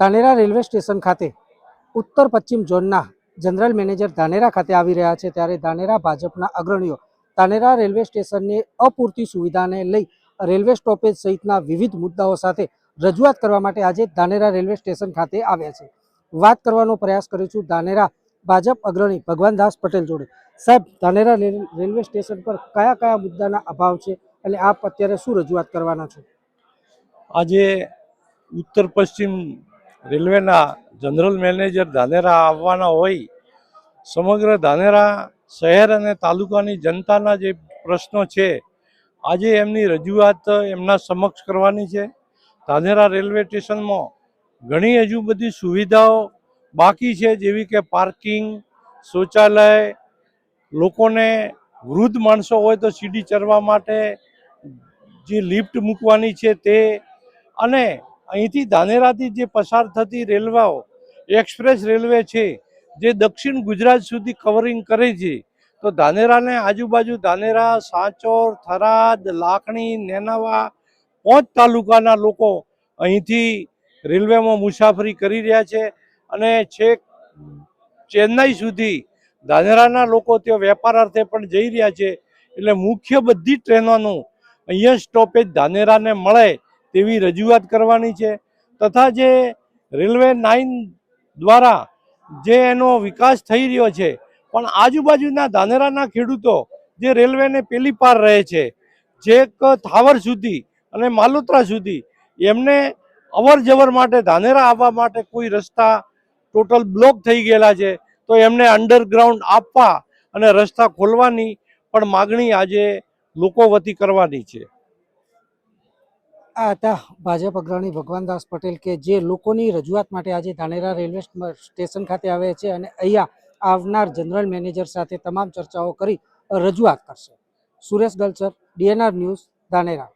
Dhanera railway station ખાતે ઉત્તર પશ્ચિમ ઝોનના જનરલ મેનેજર ધાનેરા ખાતે આવી રહ્યા છે, ત્યારે ધાનેરા ભાજપના અગ્રણીઓ ધાનેરા રેલવે સ્ટેશનની અપૂરતી સુવિધાને લઈ રેલવે સ્ટોપેજ સહિતના વિવિધ મુદ્દાઓ સાથે રજૂઆત કરવા માટે આજે ધાનેરા રેલવે સ્ટેશન ખાતે આવ્યા છે. વાત કરવાનો પ્રયાસ કરીશું ધાનેરા ભાજપ અગ્રણી ભગવાનદાસ પટેલ જોડે. સાહેબ, ધાનેરા રેલવે સ્ટેશન પર કયા કયા મુદ્દાના અભાવ છે અને આપ અત્યારે શું રજૂઆત કરવાના છો? આજે ઉત્તર પશ્ચિમ રેલવેના જનરલ મેનેજર ધાનેરા આવવાના હોય, સમગ્ર ધાનેરા શહેર અને તાલુકાની જનતાના જે પ્રશ્નો છે આજે એમની રજૂઆત એમના સમક્ષ કરવાની છે. ધાનેરા રેલવે સ્ટેશનમાં ઘણી હજુ બધી સુવિધાઓ બાકી છે, જેવી કે પાર્કિંગ, શૌચાલય, લોકોને વૃદ્ધ માણસો હોય તો સીડી ચડવા માટે જે લિફ્ટ મૂકવાની છે તે, અને અહીંથી ધાનેરાથી જે પસાર થતી રેલવેઓ એક્સપ્રેસ રેલવે છે જે દક્ષિણ ગુજરાત સુધી કવરિંગ કરે છે, તો ધાનેરાને આજુબાજુ ધાનેરા, સાંચોર, થરાદ, લાખણી, નેનાવા 5 તાલુકાના લોકો અહીંથી રેલવેમાં મુસાફરી કરી રહ્યા છે અને છેક ચેન્નાઈ સુધી ધાનેરાના લોકો ત્યાં વેપાર અર્થે પણ જઈ રહ્યા છે. એટલે મુખ્ય બધી ટ્રેનોનું અહીંયા સ્ટોપેજ ધાનેરાને મળે તેવી રજૂઆત કરવાની છે. તથા જે રેલવે 9 દ્વારા જે એનો વિકાસ થઈ રહ્યો છે, પણ આજુબાજુના ધાનેરાના ખેડૂતો જે રેલવેને પેલી પાર રહે છે, છેક થાવર સુધી અને માલોત્રા સુધી, એમને અવર જવર માટે ધાનેરા આવવા માટે કોઈ રસ્તા ટોટલ બ્લોક થઈ ગયેલા છે, તો એમને અંડરગ્રાઉન્ડ આપવા અને રસ્તા ખોલવાની પણ માગણી આજે લોકો વતી કરવાની છે. આ હતા ભાજપ અગ્રણી ભગવાનદાસ પટેલ કે જે લોકોની રજૂઆત માટે આજે ધાનેરા રેલવે સ્ટેશન ખાતે આવે છે અને અહીંયા આવનાર જનરલ મેનેજર સાથે તમામ ચર્ચાઓ કરી રજૂઆત કરશે. Suresh Galchar, DNR news, Dhanera.